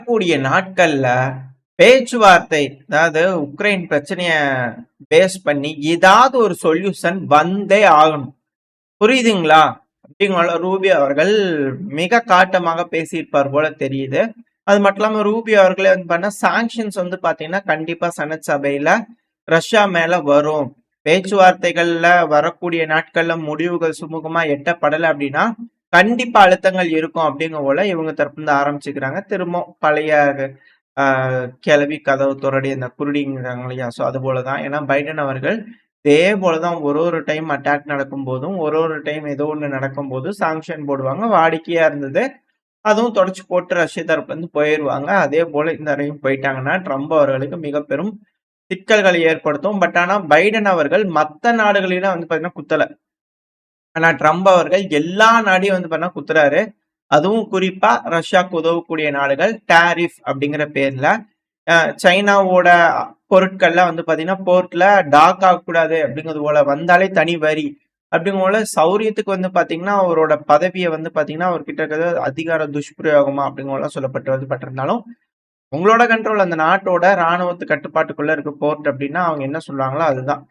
கூடிய நாட்கள்ல பேச்சுவார்த்தை, அதாவது உக்ரைன் பிரச்சனைய பேஸ் பண்ணி ஏதாவது ஒரு சொல்யூஷன் வந்தே ஆகணும். புரியுதுங்களா? அப்படிங்கிற ரூபியோ அவர்கள் மிக காட்டமாக பேசியிருப்பார் போல தெரியுது. அது மட்டும் இல்லாம ரூபியோ அவர்களே வந்து பண்ண சாங்ஷன்ஸ் வந்து பாத்தீங்கன்னா கண்டிப்பா செனட் சபையில ரஷ்யா மேல வரும். பேச்சுவார்த்தைகள்ல வரக்கூடிய நாட்கள்ல முடிவுகள் சுமூகமா எட்டப்படலை அப்படின்னா கண்டிப்பா அழுத்தங்கள் இருக்கும் அப்படிங்கிற போல இவங்க தரப்பு இருந்து ஆரம்பிச்சுக்கிறாங்க. திரும்ப பழைய கிளவி கதவு துறடி அந்த குருடிங்கிறாங்க இல்லையா? ஸோ அது போலதான். ஏன்னா பைடன் அவர்கள் இதே போலதான் ஒரு டைம் அட்டாக் நடக்கும் போதும் ஒரு டைம் ஏதோ ஒன்று நடக்கும் போதும் சாங்ஷன் போடுவாங்க. வாடிக்கையா இருந்தது. அதுவும் தொடச்சு போட்டு ரஷ்ய தரப்புல இருந்து போயிடுவாங்க. அதே போல இந்த தடவையும் போயிட்டாங்கன்னா ட்ரம்ப் அவர்களுக்கு மிக பெரும் சிக்கல்களை ஏற்படுத்தும். பட் ஆனா பைடன் அவர்கள் மத்த நாடுகளிலும் வந்து பாத்தீங்கன்னா குத்தல. ஆனா ட்ரம்ப் அவர்கள் எல்லா நாடையும் வந்து பாத்தீங்கன்னா குத்துறாரு. அதுவும் குறிப்பா ரஷ்யாவுக்கு உதவக்கூடிய நாடுகள் டாரிஃப் அப்படிங்கிற பேர்ல சைனாவோட பொருட்கள்லாம் வந்து பாத்தீங்கன்னா போர்ட்ல டாக் ஆகக்கூடாது அப்படிங்கிறது போல, வந்தாலே தனி வரி அப்படிங்கிற போல சௌரியத்துக்கு வந்து பாத்தீங்கன்னா அவரோட பதவியை வந்து பாத்தீங்கன்னா அவர் கிட்ட அதிகார துஷ்பிரயோகமா அப்படிங்கிற சொல்லப்பட்டு வந்து பட்டிருந்தாலும் உங்களோட கண்ட்ரோல் அந்த நாட்டோட ராணுவத்து கட்டுப்பாட்டுக்குள்ள இருக்க போர்ட் அப்படின்னா அவங்க என்ன சொல்றாங்களோ அதுதான்.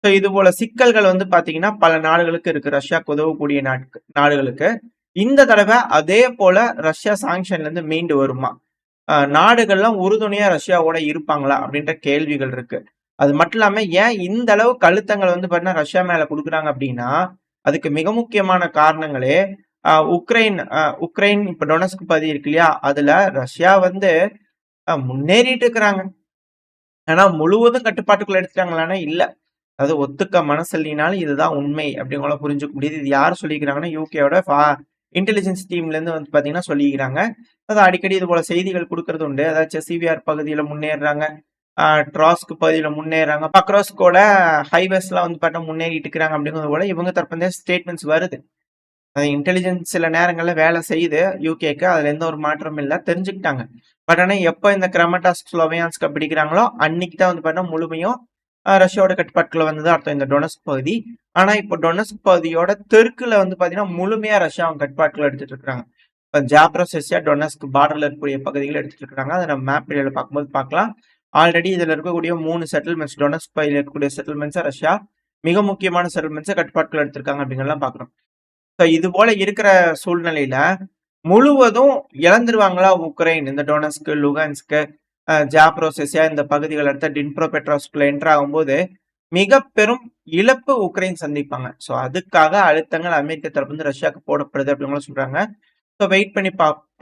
ஸோ இது போல சிக்கல்கள் வந்து பாத்தீங்கன்னா பல நாடுகளுக்கு இருக்கு, ரஷ்யாவுக்கு உதவக்கூடிய நாடுகளுக்கு. இந்த தடவை அதே போல ரஷ்யா சாங்ஷன்ல இருந்து மீண்டு வருமா? நாடுகள்லாம் உறுதுணையா ரஷ்யாவோட இருப்பாங்களா அப்படின்ற கேள்விகள் இருக்கு. அது மட்டும் இல்லாம ஏன் இந்த அளவு அழுத்தங்கள் வந்து பாத்தீங்கன்னா ரஷ்யா மேல கொடுக்குறாங்க அப்படின்னா அதுக்கு மிக முக்கியமான காரணங்களே உக்ரைன் இப்ப டொனஸ்க் பகுதி இருக்கு இல்லையா, அதுல ரஷ்யா வந்து முன்னேறிட்டு இருக்கிறாங்க. ஆனா முழுவதும் கட்டுப்பாட்டுக்குள்ள எடுத்துட்டாங்களான்னா இல்ல. அது ஒத்துக்க மனசு இல்லைனாலும் இதுதான் உண்மை அப்படிங்கிற புரிஞ்சுக்க முடியுது. இது யார் சொல்லிக்கிறாங்கன்னா யூகேயோட இன்டெலிஜென்ஸ் டீம்ல இருந்து வந்து பாத்தீங்கன்னா சொல்லிக்கிறாங்க. அது அடிக்கடி இது போல செய்திகள் கொடுக்கறது உண்டு. அதாச்சும் சிவிஆர் பகுதியில முன்னேறாங்க, ட்ராஸ்க் பகுதியில முன்னேறாங்க, பக்ரோஸ்கோட ஹைவேஸ் எல்லாம் வந்து பார்த்தா முன்னேறிட்டு இருக்கிறாங்க அப்படிங்கிறது போல இவங்க தரப்பு ஸ்டேட்மெண்ட்ஸ் வருது. இன்டெலிஜென்ஸ் சில நேரங்கள்ல வேலை செய்யுது யூகேக்கு, அதுல எந்த ஒரு மாற்றமும் இல்லை, தெரிஞ்சுக்கிட்டாங்க. பட் ஆனா எப்ப இந்த கிரமட்டாஸ் ஸ்லோவியான்ஸ்க பிடிக்கிறாங்களோ அன்னைக்கு தான் வந்து பார்த்தா முழுமையும் ரஷ்யாவோட கட்டுப்பாட்டுக்குள்ள வந்தது அர்த்தம் இந்த டொனஸ்க் பகுதி. ஆனா இப்போ டொனஸ்க் பகுதியோட தெற்குல வந்து பாத்தீங்கன்னா முழுமையா ரஷ்யா அவங்க கட்டுப்பாட்டுக்குள்ள எடுத்துட்டு இருக்காங்க. இப்போ ஜாப்ரோசெஸ்யா டொனஸ்க் பார்டர்ல இருக்கக்கூடிய பகுதிகளை எடுத்துட்டு இருக்காங்க. அதை நம்ம மேப் ஏரியாவில் பார்க்கும்போது பார்க்கலாம். ஆல்ரெடி இதுல இருக்கக்கூடிய 3 செட்டில்மெண்ட்ஸ், டொனஸ்க் பகுதியில் இருக்கக்கூடிய செட்டில்மெண்ட்ஸை ரஷ்யா மிக முக்கியமான செட்டில்மெண்ட்ஸை கட்டுப்பாட்டுக்குள்ள எடுத்திருக்காங்க அப்படிங்கலாம் பாக்குறோம். இது போல இருக்கிற சூழ்நிலையில முழுவதும் இழந்துருவாங்களா உக்ரைன்? இந்த டொனஸ்க், லுகான்ஸ்க், ஜாப்ரோசெஸ்யா இந்த பகுதிகள் அடுத்த டின்ப்ரோ பெட்ரோஸ்குள்ள என்டர் ஆகும்போது மிக பெரும் இழப்பு உக்ரைன் சந்திப்பாங்க. ஸோ அதுக்காக அழுத்தங்கள் அமெரிக்க தரப்பு ரஷ்யாவுக்கு போடப்படுது அப்படின்னு சொல்றாங்க. ஸோ வெயிட் பண்ணி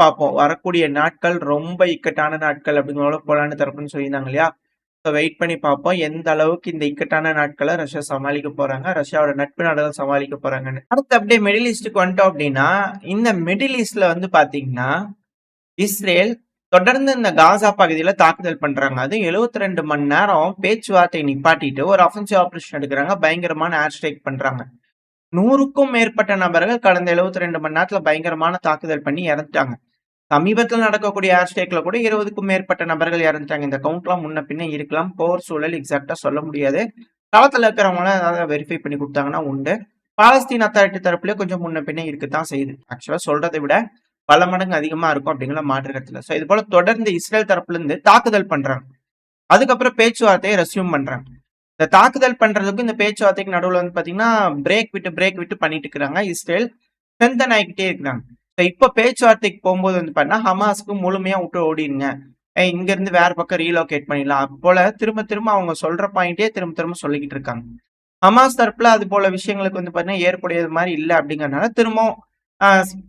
பார்ப்போம். வரக்கூடிய நாட்கள் ரொம்ப இக்கட்டான நாட்கள் அப்படிங்கிற போலான்னு தரப்புன்னு சொல்லியிருந்தாங்க இல்லையா? ஸோ வெயிட் பண்ணி பார்ப்போம் எந்த அளவுக்கு இந்த இக்கட்டான நாட்களை ரஷ்யா சமாளிக்க போறாங்க, ரஷ்யாவோட நட்பு நாடுகள் சமாளிக்க போறாங்கன்னு. அடுத்து அப்படியே மிடில் ஈஸ்டுக்கு வந்துட்டோம் அப்படின்னா இந்த மிடில் ஈஸ்ட்ல வந்து பாத்தீங்கன்னா இஸ்ரேல் தொடர்ந்து இந்த காசா பகுதியில தாக்குதல் பண்றாங்க. அது 72 மணி நேரம் பேச்சுவார்த்தை நிப்பாட்டிட்டு ஒரு அஃபென்சிவ் ஆபரேஷன் எடுக்கிறாங்க. பயங்கரமான ஏர் ஸ்ட்ரைக் பண்றாங்க. 100க்கும் மேற்பட்ட நபர்கள் கடந்த 72 மணி நேரத்துல பயங்கரமான தாக்குதல் பண்ணி இறந்துட்டாங்க. சமீபத்தில் நடக்கக்கூடிய ஏர் ஸ்ட்ரைக்ல கூட 20க்கும் மேற்பட்ட நபர்கள் இறந்துட்டாங்க. இந்த கவுண்ட்லாம் முன்ன பின்ன இருக்கலாம். போர் சூழல் எக்ஸாக்டா சொல்ல முடியாது. களத்துல இருக்கிறவங்க ஏதாவது வெரிஃபை பண்ணி கொடுத்தாங்கன்னா உண்டு. பாலஸ்தீன் அத்தாரிட்டி தரப்புலயே கொஞ்சம் முன்ன பின்ன இருக்குதான் செய்யுது. ஆக்சுவலா சொல்றதை விட பல மடங்கு அதிகமா இருக்கும் அப்படிங்கிற மாற்றுக்கத்துல. சோ இது போல தொடர்ந்து இஸ்ரேல் தரப்புல இருந்து தாக்குதல் பண்றாங்க. அதுக்கப்புறம் பேச்சுவார்த்தையை ரெஸ்யூம் பண்றாங்க. இந்த தாக்குதல் பண்றதுக்கும் இந்த பேச்சுவார்த்தைக்கு நடுவில் வந்து பாத்தீங்கன்னா பிரேக் விட்டு பண்ணிட்டு இருக்கிறாங்க. இஸ்ரேல் ஸ்ட்ரென்தன் ஆகிக்கிட்டே இருக்கிறாங்க. இப்ப பேச்சுவார்த்தைக்கு போகும்போது வந்து பாத்தீங்கன்னா ஹமாஸ்க்கு முழுமையா விட்டு ஓடிடுங்க, இங்க இருந்து வேற பக்கம் ரீலோகேட் பண்ணிடலாம் போல திரும்ப அவங்க சொல்ற பாயிண்டே திரும்ப சொல்லிக்கிட்டு இருக்காங்க. ஹமாஸ் தரப்புல அது போல விஷயங்களுக்கு வந்து பாத்தீங்கன்னா ஏற்புடையது மாதிரி இல்லை அப்படிங்கறதுனால திரும்பவும்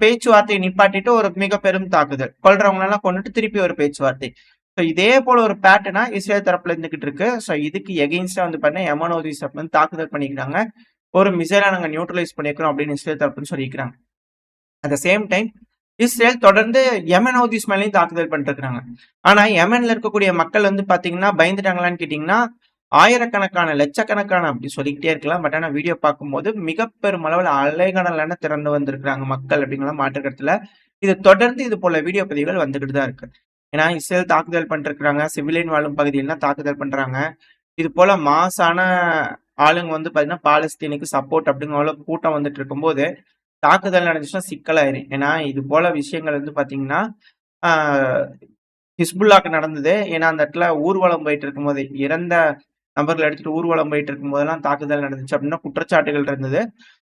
பேச்சுவார்த்தையை நிப்பாட்டிட்டு ஒரு மிக பெரும் தாக்குதல், கொல்றவங்க எல்லாம் கொண்டுட்டு திருப்பி ஒரு பேச்சுவார்த்தை. ஸோ இதே போல ஒரு பேட்டர்னா இஸ்ரேல் தரப்புல இருந்துகிட்டு இருக்கு. ஸோ இதுக்கு எகெயின்ஸ்டா வந்து பாத்தீங்கன்னா எமன் ஹூதிஸ் வந்து தாக்குதல் பண்ணிக்கிறாங்க. ஒரு மிசைலா நாங்க நியூட்ரலைஸ் பண்ணிக்கிறோம் அப்படின்னு இஸ்ரேல் தரப்புன்னு சொல்லிக்கிறாங்க. At the same time Israel தொடர்ந்து யமன் ஹவுதிஸ் மேலேயும் தாக்குதல் பண்ணிட்டு இருக்காங்க. ஆனா யமன்ல இருக்கக்கூடிய மக்கள் வந்து பாத்தீங்கன்னா பயந்துட்டாங்களான்னு கேட்டீங்கன்னா ஆயிரக்கணக்கான லட்சக்கணக்கான அப்படி சொல்லிக்கிட்டே இருக்கலாம். பட் ஆனா வீடியோ பார்க்கும்போது மிக பெரும் அளவில் அலைகடலான திறந்து வந்திருக்கிறாங்க மக்கள் அப்படிங்கிற மாற்றுக்கத்துல. இது தொடர்ந்து இது போல வீடியோ பதிவுகள் வந்துகிட்டு தான் இருக்கு. ஏன்னா இஸ்ரேல் தாக்குதல் பண்ணிருக்கிறாங்க, சிவிலியன் வாழும் பகுதியிலாம் தாக்குதல் பண்றாங்க. இது போல மாசான ஆளுங்க வந்து பாத்தீங்கன்னா பாலஸ்தீனுக்கு சப்போர்ட் அப்படிங்கிற கூட்டம் வந்துட்டு இருக்கும்போது தாக்குதல் நடந்துச்சுன்னா சிக்கலாயிரும். ஏன்னா இது போல விஷயங்கள் வந்து பாத்தீங்கன்னா ஹிஸ்புல்லாக்கு நடந்தது. ஏன்னா அந்த இடத்துல ஊர்வலம் போயிட்டு இருக்கும்போது, இறந்த நபர்கள எடுத்துட்டு ஊர்வலம் போயிட்டு இருக்கும்போதெல்லாம் தாக்குதல் நடந்துச்சு அப்டின்னா குற்றச்சாட்டுகள் இருந்தது.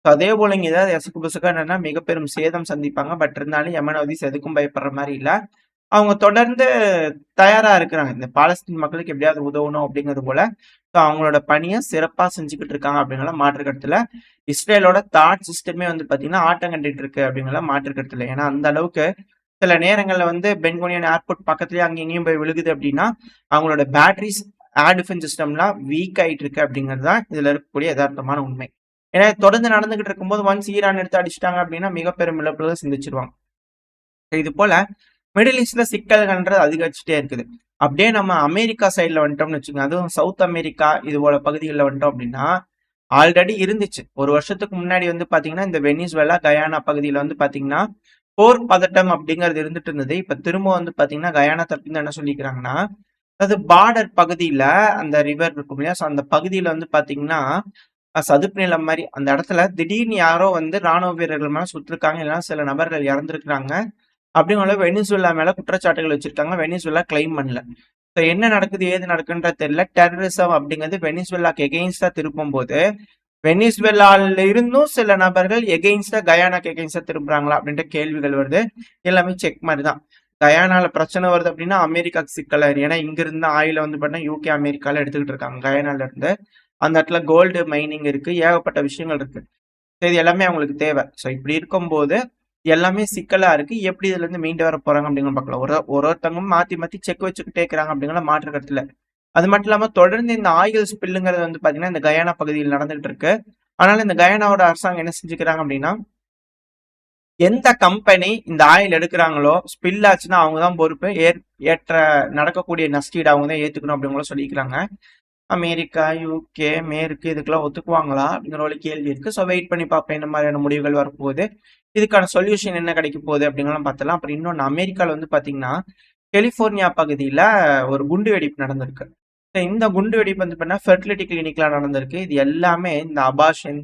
அதே போல இங்க ஏதாவது எசக்கு புசக்கா என்னன்னா மிக பெரும் சேதம் சந்திப்பாங்க. பட் இருந்தாலும் யமன் ஹூதிஸ் எதுக்கும் பயப்படுற மாரி இல்ல. அவங்க தொடர்ந்து தயாரா இருக்கிறாங்க. இந்த பாலஸ்தீன் மக்களுக்கு எப்படியாவது உதவணும் அப்படிங்கிறது போல. அவங்களோட பணிய சிறப்பா செஞ்சுக்கிட்டு இருக்காங்க அப்படிங்கிற மாற்று கருத்து இல்ல. இஸ்ரேலோட தாட் சிஸ்டமே வந்து பார்த்தீங்கன்னா, ஆட்டம் கண்டுட்டு இருக்கு அப்படிங்கிற மாற்று கருத்து இல்ல. ஏன்னா அந்த அளவுக்கு சில நேரங்கள்ல வந்து பென் குனியன் ஏர்போர்ட் பக்கத்துலயே அங்கேயும் இங்கேயும் போய் விழுகுது அப்படின்னா, அவங்களோட பேட்டரிஸ் ஏர் டிஃபென்ஸ் சிஸ்டம்லாம் வீக் ஆயிட்டு இருக்கு அப்படிங்கிறது தான் இதுல இருக்கக்கூடிய யதார்த்தமான உண்மை. ஏன்னா தொடர்ந்து நடந்துகிட்டு இருக்கும்போது ஒன்ஸ் ஈரான் எடுத்து அடிச்சுட்டாங்க அப்படின்னா மிக பெரும் இழப்புகளை சிந்திச்சிருவாங்க. இது போல மிடில் ஈஸ்ட்ல சிக்கல்கள்ன்றது அதிகரிச்சுட்டே இருக்குது. அப்படியே நம்ம அமெரிக்கா சைட்ல வந்துட்டோம்னு வச்சுக்கோங்க, அதுவும் சவுத் அமெரிக்கா இது போல பகுதிகளில் வந்துட்டோம் அப்படின்னா ஆல்ரெடி இருந்துச்சு. ஒரு வருஷத்துக்கு முன்னாடி வந்து பாத்தீங்கன்னா இந்த வெனிசுவேலா கயானா பகுதியில வந்து பாத்தீங்கன்னா போர் பதட்டம் அப்படிங்கிறது இருந்துட்டு இருந்தது. இப்ப திரும்ப வந்து பாத்தீங்கன்னா கயானா தரப்புல என்ன சொல்லிக்கிறாங்கன்னா, அது பார்டர் பகுதியில அந்த ரிவர் இருக்கும் இல்லையா, ஸோ அந்த பகுதியில வந்து பாத்தீங்கன்னா சதுப்பு நிலம் மாதிரி அந்த இடத்துல திடீர்னு யாரோ வந்து ராணுவ வீரர்கள் மேல சுட்டிருக்காங்க, இல்லைன்னா சில நபர்கள் இறந்துருக்காங்க அப்படிங்கிற வெனிசுவேலா மேல குற்றச்சாட்டுகள் வச்சிருக்காங்க. வெனிசுவேலா கிளைம் பண்ணல. ஸோ என்ன நடக்குது ஏது நடக்குன்றது தெரியல. டெரரிசம் அப்படிங்கிறது வெனிசுவேலாக்கு எகெயின்ஸ்டா திருப்பும் போது வெனிசுவேலால இருந்தும் சில நபர்கள் எகெயின்ஸ்டா கயானாக்கு எகெயின்ஸ்டா திரும்புறாங்களா அப்படின்ற கேள்விகள் வருது. எல்லாமே செக் மாதிரி தான். கயானால பிரச்சனை வருது அப்படின்னா அமெரிக்காக்கு சிக்கலா இருக்கு. ஏன்னா இங்க இருந்து ஆயில வந்து பார்த்தீங்கன்னா யூகே அமெரிக்கால எடுத்துக்கிட்டு இருக்காங்க கயானால இருந்து. அந்த இடத்துல கோல்டு மைனிங் இருக்கு, ஏகப்பட்ட விஷயங்கள் இருக்கு. இது எல்லாமே அவங்களுக்கு தேவை. ஸோ இப்படி இருக்கும்போது எல்லாமே சிக்கலா இருக்கு. எப்படி இதுல இருந்து மீண்டு வர போறாங்க அப்படிங்கிற பார்க்கலாம். ஒருத்தவங்க மாத்தி மாத்தி செக் வச்சுக்கிட்டே இருக்கிறாங்க அப்படிங்கிற மாற்று கருத்துல. அது மட்டும் இல்லாம தொடர்ந்து இந்த ஆயில் ஸ்பில்லுங்கிறது வந்து பாத்தீங்கன்னா இந்த கயானா பகுதியில் நடந்துகிட்டு இருக்கு. அதனால இந்த கயானாவோட அரசாங்கம் என்ன செஞ்சுக்கிறாங்க அப்படின்னா, எந்த கம்பெனி இந்த ஆயில் எடுக்கிறாங்களோ ஸ்பில் ஆச்சுன்னா அவங்க தான் பொறுப்பு. ஏற்ற நடக்கக்கூடிய நஷ்டீடு அவங்க தான் ஏத்துக்கணும் அப்படிங்கிற சொல்லிக்கிறாங்க. அமெரிக்கா, யூகே, மேற்கு இதுக்கெல்லாம் ஒத்துக்குவாங்களா அப்படிங்கிற ஒரு கேள்வி இருக்கு. ஸோ வெயிட் பண்ணி பார்ப்பேன் என்ன மாதிரியான முடிவுகள் வரப்போகுது, இதுக்கான சொல்யூஷன் என்ன கிடைக்க போகுது அப்படிங்கலாம் பார்த்தலாம். அப்புறம் இன்னொன்று அமெரிக்காவில் வந்து பார்த்தீங்கன்னா கலிபோர்னியா பகுதியில் ஒரு குண்டு வெடிப்பு நடந்திருக்கு. இந்த குண்டு வெடிப்பு வந்து பார்த்தீங்கன்னா ஃபெர்டிலிட்டி கிளினிக்லாம் நடந்திருக்கு. இது எல்லாமே இந்த அபார்ஷன்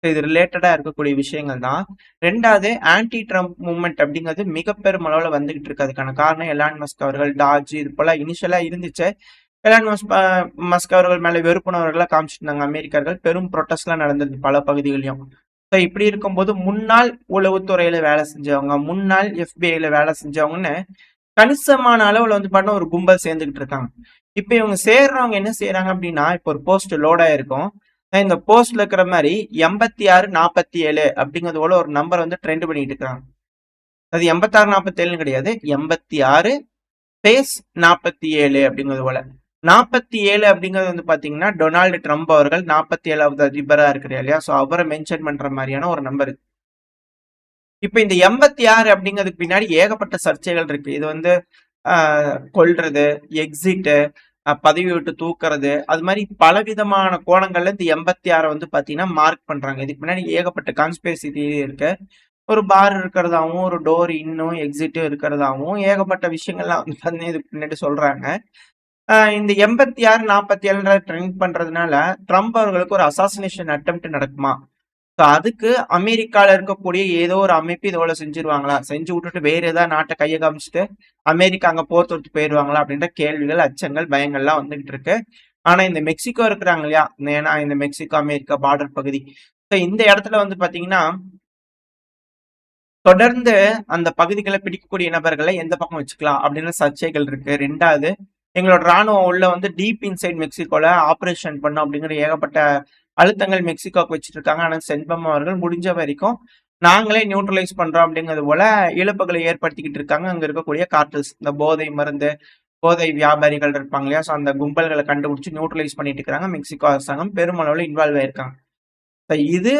இது ரிலேட்டடா இருக்கக்கூடிய விஷயங்கள் தான். ரெண்டாவது ஆன்டி ட்ரம்ப் மூவ்மெண்ட் அப்படிங்கிறது மிக பெரும் அளவில் வந்துகிட்டு இருக்கு. அதுக்கான காரணம் எலான் மஸ்க் அவர்கள் டாஜ் இது போல இனிஷியலா இருந்துச்சு. எலான் மஸ்க் அவர்கள் மேல வெறுப்புணர்வுகளை காமிச்சிருந்தாங்க அமெரிக்கர்கள். பெரும் ப்ரொட்டஸ்ட்லாம் நடந்தது பல பகுதிகளிலும். ஸோ இப்படி இருக்கும்போது முன்னாள் உளவுத்துறையில வேலை செஞ்சவங்க, முன்னாள் எஃபிஐல வேலை செஞ்சவங்கன்னு கணிசமான அளவுல வந்து பாத்தீங்கன்னா ஒரு கும்பல் சேர்ந்துகிட்டு இருக்காங்க. இப்ப இவங்க சேர்றவங்க என்ன செய்யறாங்க அப்படின்னா, இப்ப ஒரு போஸ்ட் லோட் ஆயிருக்கும். இந்த போஸ்ட்ல இருக்கிற மாதிரி 8647 அப்படிங்கிறது போல ஒரு நம்பர் வந்து ட்ரெண்ட் பண்ணிட்டு இருக்காங்க. அது 8647 கிடையாது, 86 ஸ்பேஸ் 47 அப்படிங்கிறது போல. 47 அப்படிங்கிறது வந்து பாத்தீங்கன்னா டொனால்டு ட்ரம்ப் அவர்கள் 47வது அதிபரா இருக்கிறார் இல்லையா, சோ அவரை மென்ஷன் பண்ற மாதிரியான ஒரு நம்பர். இப்ப இந்த 86 அப்படிங்கிறதுக்கு பின்னாடி ஏகப்பட்ட சர்ச்சைகள் இருக்கு. இது வந்து கொல்றது, எக்ஸிட்டு, பதவி விட்டு தூக்குறது, அது மாதிரி பலவிதமான கோணங்கள்ல இந்த 86 வந்து பாத்தீங்கன்னா மார்க் பண்றாங்க. இதுக்கு பின்னாடி ஏகப்பட்ட கான்ஸ்பிரசி தியரி இருக்கு. ஒரு பார் இருக்கிறதாவும், ஒரு டோர் இன்னும் எக்ஸிட்டும் இருக்கிறதாவும் ஏகப்பட்ட விஷயங்கள்லாம் வந்து இதுக்கு பின்னாடி சொல்றாங்க. இந்த 86 47 ட்ரெண்ட் பண்றதுனால ட்ரம்ப் அவர்களுக்கு ஒரு அசாசினேஷன் அட்டெம்ப்ட் நடக்குமா? அதுக்கு அமெரிக்கால இருக்கக்கூடிய ஏதோ ஒரு அமைப்பு இதோட செஞ்சிருவாங்களா, செஞ்சு விட்டுட்டு வேற ஏதாவது நாட்டை கையை காமிச்சிட்டு அமெரிக்கா அங்க போர் தொடுத்து போயிடுவாங்களா அப்படின்ற கேள்விகள், அச்சங்கள், பயங்கள்லாம் வந்துகிட்டு இருக்கு. ஆனா இந்த மெக்சிகோ இருக்கிறாங்க இல்லையா, ஏன்னா இந்த மெக்சிகோ அமெரிக்கா பார்டர் பகுதி, இந்த இடத்துல வந்து பாத்தீங்கன்னா தொடர்ந்து அந்த பகுதிகளை பிடிக்கக்கூடிய நபர்களை எந்த பக்கம் வச்சுக்கலாம் அப்படின்னு சர்ச்சைகள் இருக்கு. ரெண்டாவது, எங்களோட ராணுவம் உள்ள வந்து டீப் இன்சைட் மெக்சிகோல ஆபரேஷன் பண்ணும் அப்படிங்கிற ஏகப்பட்ட அழுத்தங்கள் மெக்சிகோக்கு வச்சுட்டு இருக்காங்க. ஆனா சென்பம் அவர்கள் முடிஞ்ச வரைக்கும் நாங்களே நியூட்ரலைஸ் பண்றோம் அப்படிங்கிறது போல இழப்புகளை ஏற்படுத்திக்கிட்டு இருக்காங்க. அங்க இருக்கக்கூடிய கார்டல்ஸ், இந்த போதை மருந்து, போதை வியாபாரிகள் இருப்பாங்க இல்லையா, ஸோ அந்த கும்பல்களை கண்டுபிடிச்சு நியூட்ரலைஸ் பண்ணிட்டு இருக்காங்க. மெக்சிகோ அரசாங்கம் பெருமளவில் இன்வால்வ் ஆயிருக்காங்க. இது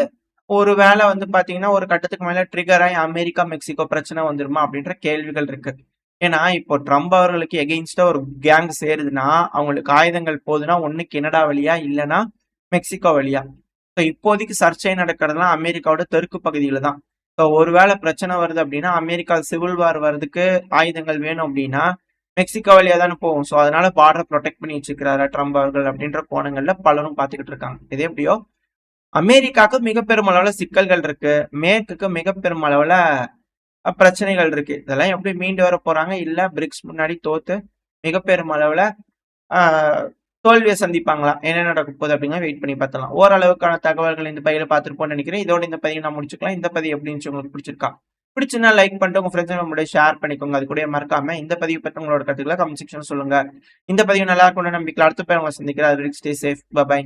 ஒரு வேலை வந்து பாத்தீங்கன்னா ஒரு கட்டத்துக்கு மேல ட்ரிகர் ஆகி அமெரிக்கா மெக்சிகோ பிரச்சனை வந்துருமா அப்படின்ற கேள்விகள் இருக்கு. ஏன்னா இப்போ ட்ரம்ப் அவர்களுக்கு எகெயின்ஸ்டா ஒரு கேங் சேருதுன்னா அவங்களுக்கு ஆயுதங்கள் போகுதுன்னா ஒண்ணு கனடா வழியா இல்லைன்னா மெக்சிகோ வழியா. ஸோ இப்போதைக்கு சர்ச்சை நடக்கிறதுலாம் அமெரிக்காவோட தெற்கு பகுதியில தான். ஸோ ஒருவேளை பிரச்சனை வருது அப்படின்னா அமெரிக்கா சிவில் வார் வர்றதுக்கு ஆயுதங்கள் வேணும் அப்படின்னா மெக்சிகோ வழியா தானே போகும். ஸோ அதனால பார்டரை ப்ரொடெக்ட் பண்ணி வச்சுக்கிறாரா ட்ரம்ப் அவர்கள் அப்படின்ற கோணங்கள்ல பலரும் பார்த்துக்கிட்டு இருக்காங்க. இது எப்படியோ அமெரிக்காவுக்கு மிக பெரும் அளவுல சிக்கல்கள் இருக்கு, மேற்குக்கு மிக பெரும் அளவுல பிரச்சனைகள் இருக்கு. இதெல்லாம் எப்படி மீண்டு வர போறாங்க? இல்ல பிரிக்ஸ் முன்னாடி தோத்து மிகப்பெரும் அளவுல தோல்வியை சந்திப்பாங்களா? என்ன நடக்க போகுது அப்படிங்க வெயிட் பண்ணி பார்த்தலாம். ஓரளவுக்கான தகவல்கள் இந்த பதிவுல பார்த்துருப்போம்னு நினைக்கிறேன். இதோட இந்த பதிவை நான் முடிச்சுக்கலாம். இந்த பதிவு எப்படி இருந்துச்சு உங்களுக்கு பிடிச்சிருக்கா? பிடிச்சுன்னா லைக் பண்ணிட்டு உங்க ஃப்ரெண்ட்ஸ் நம்மளுடைய ஷேர் பண்ணிக்கோங்க. அது கூட மறக்காம இந்த பதிவு பற்றி உங்களோட கருத்துக்களை கமெண்ட் செக்ஷன் சொல்லுங்க. இந்த பதிவு நல்லா இருக்கும்னு நம்பிக்கை அடுத்த பேர் உங்களை சந்திக்கிறேன். Stay safe. பை.